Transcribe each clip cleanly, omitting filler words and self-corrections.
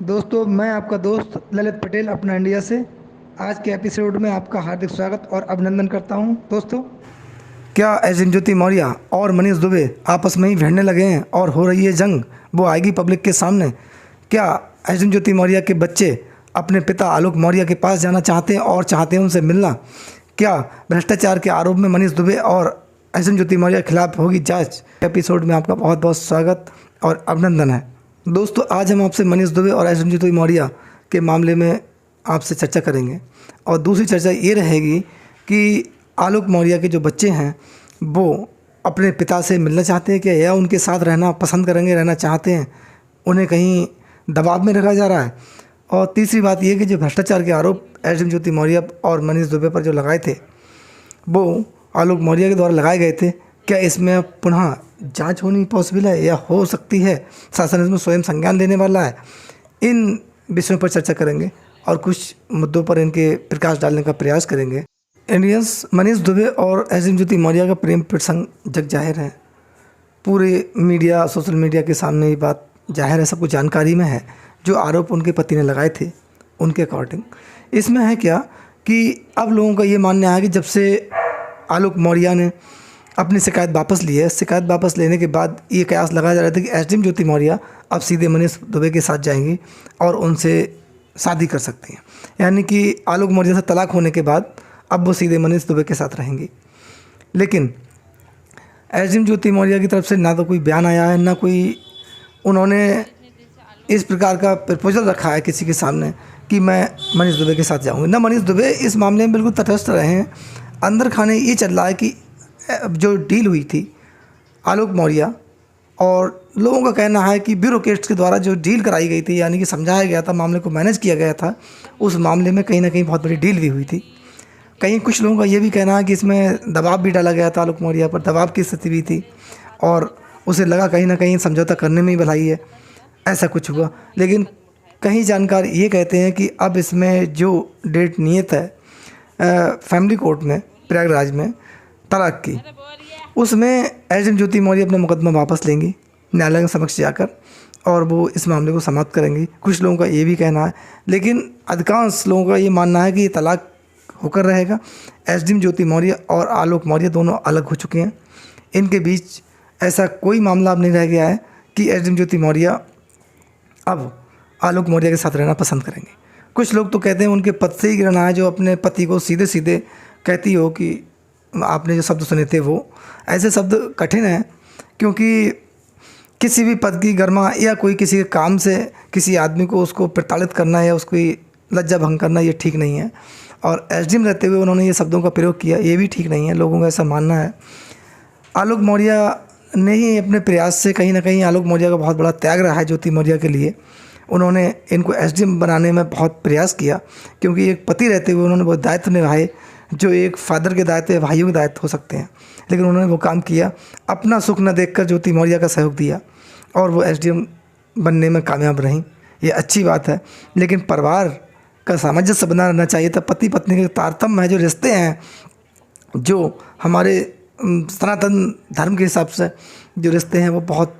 दोस्तों, मैं आपका दोस्त ललित पटेल अपना इंडिया से आज के एपिसोड में आपका हार्दिक स्वागत और अभिनंदन करता हूं। दोस्तों, क्या एजेंट ज्योति मौर्य और मनीष दुबे आपस में ही भिड़ने लगे हैं और हो रही है जंग, वो आएगी पब्लिक के सामने। क्या एजेंट ज्योति मौर्य के बच्चे अपने पिता आलोक मौर्य के पास जाना चाहते हैं और चाहते हैं उनसे मिलना? क्या भ्रष्टाचार के आरोप में मनीष दुबे और एजेंट ज्योति मौर्य के खिलाफ होगी जांच? एपिसोड में आपका बहुत बहुत स्वागत और अभिनंदन है। दोस्तों, आज हम आपसे मनीष दुबे और एजेंट ज्योति मौर्य के मामले में आपसे चर्चा करेंगे और दूसरी चर्चा ये रहेगी कि आलोक मौर्य के जो बच्चे हैं वो अपने पिता से मिलना चाहते हैं क्या, या उनके साथ रहना पसंद करेंगे, रहना चाहते हैं, उन्हें कहीं दबाव में रखा जा रहा है। और तीसरी बात यह कि जो भ्रष्टाचार के आरोप एजेंट ज्योति मौर्य और मनीष दुबे पर जो लगाए थे वो आलोक मौर्य के द्वारा लगाए गए थे, क्या इसमें अब पुनः जांच होनी पॉसिबल है या हो सकती है शासन इसमें स्वयं संज्ञान लेने वाला है? इन विषयों पर चर्चा करेंगे और कुछ मुद्दों पर इनके प्रकाश डालने का प्रयास करेंगे। इंडियंस मनीष दुबे और एजेंट ज्योति मौर्य का प्रेम प्रसंग जग जाहिर है, पूरे मीडिया सोशल मीडिया के सामने ये बात जाहिर है, सबको जानकारी में है। जो आरोप उनके पति ने लगाए थे उनके अकॉर्डिंग इसमें है क्या कि अब लोगों का ये मानना है कि जब से आलोक मौर्य ने अपनी शिकायत वापस ली है, शिकायत वापस लेने के बाद ये कयास लगाया जा रहा था कि एसडीएम ज्योति मौर्य अब सीधे मनीष दुबे के साथ जाएंगी और उनसे शादी कर सकती हैं, यानी कि आलोक मौर्य से तलाक होने के बाद अब वो सीधे मनीष दुबे के साथ रहेंगी। लेकिन एसडीएम ज्योति मौर्य की तरफ से ना तो कोई बयान आया है, ना कोई उन्होंने इस प्रकार का प्रपोजल रखा है किसी के सामने कि मैं मनीष दुबे के साथ जाऊँगी। ना मनीष दुबे इस मामले में बिल्कुल तटस्थ रहे हैं। अंदर खाने ये चल रहा है कि जो डील हुई थी आलोक मौर्य और लोगों का कहना है कि ब्यूरोक्रेट्स के द्वारा जो डील कराई गई थी, यानी कि समझाया गया था, मामले को मैनेज किया गया था, उस मामले में कहीं ना कहीं बहुत बड़ी डील भी हुई थी। कहीं कुछ लोगों का ये भी कहना है कि इसमें दबाव भी डाला गया था, आलोक मौर्य पर दबाव की स्थिति भी थी और उसे लगा कहीं ना कहीं समझौता करने में ही भलाई है, ऐसा कुछ हुआ। लेकिन कहीं जानकार ये कहते हैं कि अब इसमें जो डेट नियत है फैमिली कोर्ट में प्रयागराज में तलाक की, उसमें एजेंट ज्योति मौर्य अपना मुकदमा वापस लेंगी न्यायालय के समक्ष जाकर और वो इस मामले को समाप्त करेंगी। कुछ लोगों का ये भी कहना है, लेकिन अधिकांश लोगों का ये मानना है कि ये तलाक होकर रहेगा। एसडीएम ज्योति मौर्य और आलोक मौर्य दोनों अलग हो चुके हैं, इनके बीच ऐसा कोई मामला अब नहीं रह गया है कि एसडीएम ज्योति मौर्य अब आलोक मौर्य के साथ रहना पसंद करेंगे। कुछ लोग तो कहते हैं उनके पद से ही गिरना है, जो अपने पति को सीधे सीधे कहती हो कि आपने जो शब्द सुने थे वो ऐसे शब्द कठिन हैं, क्योंकि किसी भी पद की गरिमा या कोई किसी के काम से किसी आदमी को उसको प्रताड़ित करना या उसकी लज्जा भंग करना ये ठीक नहीं है। और एसडीएम रहते हुए उन्होंने ये शब्दों का प्रयोग किया, ये भी ठीक नहीं है। लोगों का ऐसा मानना है। आलोक मौर्य ने ही अपने प्रयास से कहीं ना कहीं आलोक मौर्य का बहुत बड़ा त्याग रहा है ज्योति मौर्य के लिए। उन्होंने इनको एसडीएम बनाने में बहुत प्रयास किया, क्योंकि एक पति रहते हुए उन्होंने बहुत दायित्व निभाए जो एक फादर के दायित्व भाइयों के दायित्व हो सकते हैं। लेकिन उन्होंने वो काम किया, अपना सुख न देखकर ज्योति मौर्य का सहयोग दिया और वो एसडीएम बनने में कामयाब रहीं। ये अच्छी बात है, लेकिन परिवार का सामंजस्य बना रहना चाहिए था। पति पत्नी के तारतम्य है, जो रिश्ते हैं, जो हमारे सनातन धर्म के हिसाब से जो रिश्ते हैं वो बहुत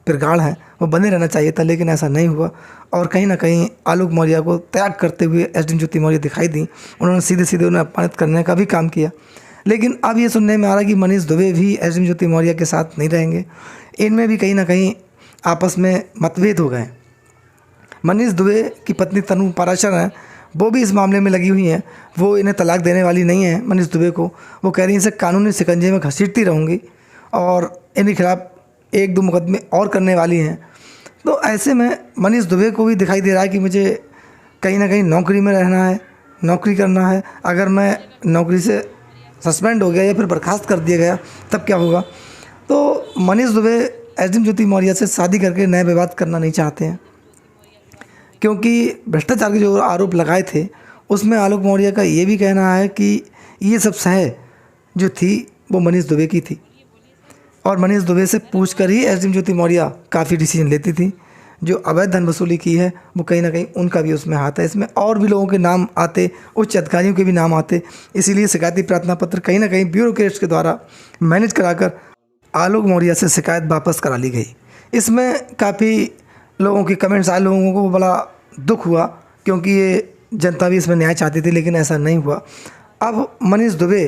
प्रगाढ़ हैं, वो बने रहना चाहिए था। लेकिन ऐसा नहीं हुआ और कहीं ना कहीं आलोक मौर्य को त्याग करते हुए एसडीएम ज्योति मौर्य दिखाई दी। उन्होंने सीधे सीधे उन्हें अपमानित करने का भी काम किया। लेकिन अब ये सुनने में आ रहा है कि मनीष दुबे भी एसडीएम ज्योति मौर्य के साथ नहीं रहेंगे। इनमें भी कहीं ना कहीं आपस में मतभेद हो गए। मनीष दुबे की पत्नी तनु पाराशर हैं, वो भी इस मामले में लगी हुई हैं। वो इन्हें तलाक देने वाली नहीं है मनीष दुबे को। वो कह रही हैं इसे कानूनी शिकंजे में घसीटती रहूँगी और इनके खिलाफ एक दो मुकदमे और करने वाली हैं। तो ऐसे में मनीष दुबे को भी दिखाई दे रहा है कि मुझे कहीं ना कहीं नौकरी में रहना है, नौकरी करना है। अगर मैं नौकरी से सस्पेंड हो गया या फिर बर्खास्त कर दिया गया तब क्या होगा? तो मनीष दुबे एसडीएम ज्योति मौर्य से शादी करके नए विवाद करना नहीं चाहते हैं, क्योंकि भ्रष्टाचार के जो आरोप लगाए थे उसमें आलोक मौर्य का ये भी कहना है कि ये सब सह जो थी वो मनीष दुबे की थी और मनीष दुबे से पूछकर ही एसडीएम ज्योति मौर्य काफ़ी डिसीजन लेती थी। जो अवैध धन वसूली की है वो कहीं ना कहीं उनका भी उसमें हाथ है। इसमें और भी लोगों के नाम आते, उच्च अधिकारियों के भी नाम आते। इसीलिए शिकायती प्रार्थना पत्र कहीं ना कहीं ब्यूरोक्रेट्स के द्वारा मैनेज कराकर आलोक मौर्य से शिकायत वापस करा ली गई। इसमें काफ़ी लोगों के कमेंट्स आए, लोगों को बड़ा दुख हुआ, क्योंकि ये जनता भी इसमें न्याय चाहती थी, लेकिन ऐसा नहीं हुआ। अब मनीष दुबे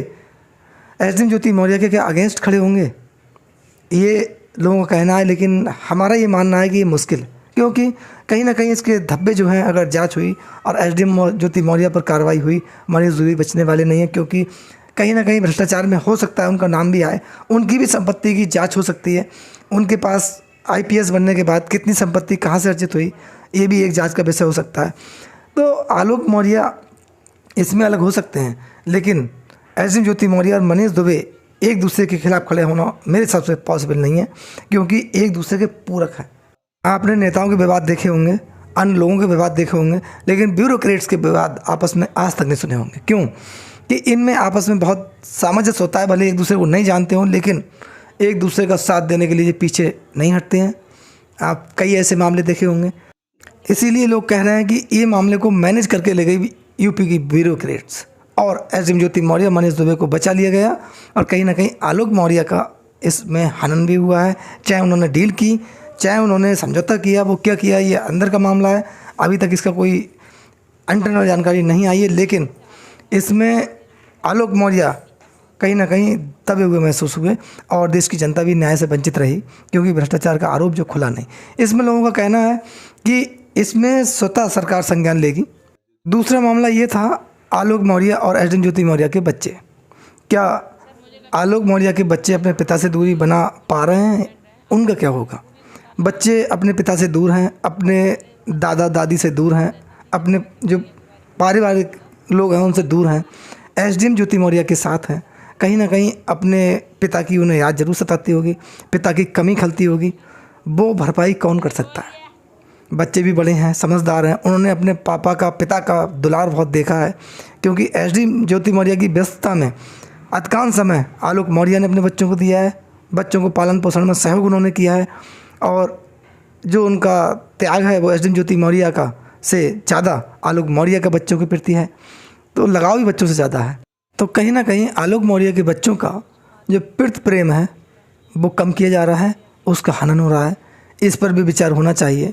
एसडीएम ज्योति मौर्य के क्या अगेंस्ट खड़े होंगे, ये लोगों का कहना है, लेकिन हमारा ये मानना है कि ये मुश्किल है, क्योंकि कहीं ना कहीं इसके धब्बे जो हैं, अगर जांच हुई और एसडीएम ज्योति मौर्य पर कार्रवाई हुई, मनीष दुबे बचने वाले नहीं हैं, क्योंकि कहीं ना कहीं भ्रष्टाचार में हो सकता है उनका नाम भी आए, उनकी भी संपत्ति की जांच हो सकती है। उनके पास आईपीएस बनने के बाद कितनी संपत्ति कहाँ से अर्जित हुई, ये भी एक जांच का विषय हो सकता है। तो आलोक मौर्य इसमें अलग हो सकते हैं, लेकिन एसडीएम ज्योति मौर्य और मनीष दुबे एक दूसरे के खिलाफ खड़े होना मेरे हिसाब से पॉसिबल नहीं है, क्योंकि एक दूसरे के पूरक हैं। आपने नेताओं के विवाद देखे होंगे, अन्य लोगों के विवाद देखे होंगे, लेकिन ब्यूरोक्रेट्स के विवाद आपस में आज तक नहीं सुने होंगे। क्यों कि इनमें आपस में बहुत सामंजस्य होता है, भले एक दूसरे को नहीं जानते हों, लेकिन एक दूसरे का साथ देने के लिए पीछे नहीं हटते हैं। आप कई ऐसे मामले देखे होंगे, इसीलिए लोग कह रहे हैं कि ये मामले को मैनेज करके ले गई यूपी की ब्यूरोक्रेट्स, और एसडीएम ज्योति मौर्य मनीष दुबे को बचा लिया गया, और कहीं ना कहीं आलोक मौर्य का इसमें हनन भी हुआ है। चाहे उन्होंने डील की, चाहे उन्होंने समझौता किया, वो क्या किया ये अंदर का मामला है, अभी तक इसका कोई इंटरनल जानकारी नहीं आई है, लेकिन इसमें आलोक मौर्य कहीं ना कहीं दबे हुए महसूस हुए, और देश की जनता भी न्याय से वंचित रही, क्योंकि भ्रष्टाचार का आरोप जो खुला नहीं। इसमें लोगों का कहना है कि इसमें स्वतः सरकार संज्ञान लेगी। दूसरा मामला ये था आलोक मौर्य और एसडीएम ज्योति मौर्य के बच्चे। क्या आलोक मौर्य के बच्चे अपने पिता से दूरी बना पा रहे हैं? उनका क्या होगा? बच्चे अपने पिता से दूर हैं, अपने दादा दादी से दूर हैं, अपने जो पारिवारिक लोग हैं उनसे दूर हैं, एसडीएम ज्योति मौर्य के साथ हैं। कहीं ना कहीं अपने पिता की उन्हें याद जरूर सताती होगी, पिता की कमी खलती होगी, वो भरपाई कौन कर सकता है? बच्चे भी बड़े हैं, समझदार हैं, उन्होंने अपने पापा का, पिता का दुलार बहुत देखा है, क्योंकि एसडीएम ज्योति मौर्य की व्यस्तता में अधिकांश समय आलोक मौर्य ने अपने बच्चों को दिया है। बच्चों को पालन पोषण में सहयोग उन्होंने किया है, और जो उनका त्याग है वो एसडीएम ज्योति मौर्य का से ज़्यादा आलोक मौर्य के बच्चों के प्रति है, तो लगाव भी बच्चों से ज़्यादा है। तो कहीं ना कहीं आलोक मौर्य के बच्चों का जो पितृ प्रेम है वो कम किया जा रहा है, उसका हनन हो रहा है। इस पर भी विचार होना चाहिए।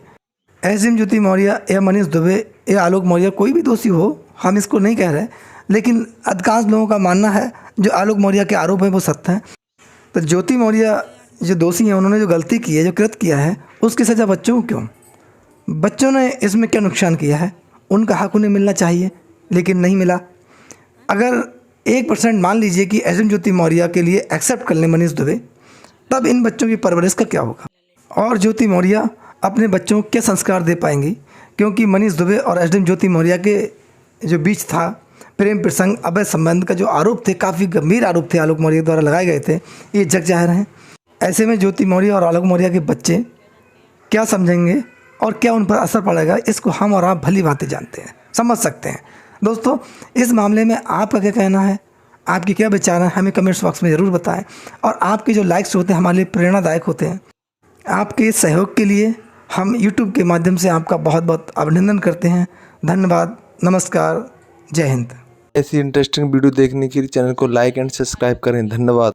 एसडीएम ज्योति मौर्य या मनीष दुबे या आलोक मौर्य, कोई भी दोषी हो, हम इसको नहीं कह रहे, लेकिन अधिकांश लोगों का मानना है जो आलोक मौर्य के आरोप हैं वो सत्य हैं। तो ज्योति मौर्य जो दोषी हैं, उन्होंने जो गलती की है, जो कृत किया है, उसकी सज़ा बच्चों को क्यों? बच्चों ने इसमें क्या नुकसान किया है? उनका हक उन्हें मिलना चाहिए, लेकिन नहीं मिला। अगर 1% मान लीजिए कि एसडीएम ज्योति मौर्य के लिए एक्सेप्ट कर लें मनीष दुबे, तब इन बच्चों की परवरिश का क्या होगा? और ज्योति मौर्य अपने बच्चों को क्या संस्कार दे पाएंगी? क्योंकि मनीष दुबे और एसडीएम ज्योति मौर्य के जो बीच था प्रेम प्रसंग, अवैध संबंध का जो आरोप थे, काफ़ी गंभीर आरोप थे आलोक मौर्य द्वारा लगाए गए थे, ये जग जाहिर हैं। ऐसे में ज्योति मौर्य और आलोक मौर्य के बच्चे क्या समझेंगे और क्या उन पर असर पड़ेगा, इसको हम और आप भली भांति जानते हैं, समझ सकते हैं। दोस्तों, इस मामले में आपका क्या कहना है, आपके क्या विचार हैं, हमें कमेंट्स बॉक्स में ज़रूर बताएं। और आपके जो लाइक्स होते हैं हमारे लिए प्रेरणादायक होते हैं। आपके सहयोग के लिए हम यूट्यूब के माध्यम से आपका बहुत बहुत अभिनंदन करते हैं। धन्यवाद, नमस्कार, जय हिंद। ऐसी इंटरेस्टिंग वीडियो देखने के लिए चैनल को लाइक एंड सब्सक्राइब करें। धन्यवाद।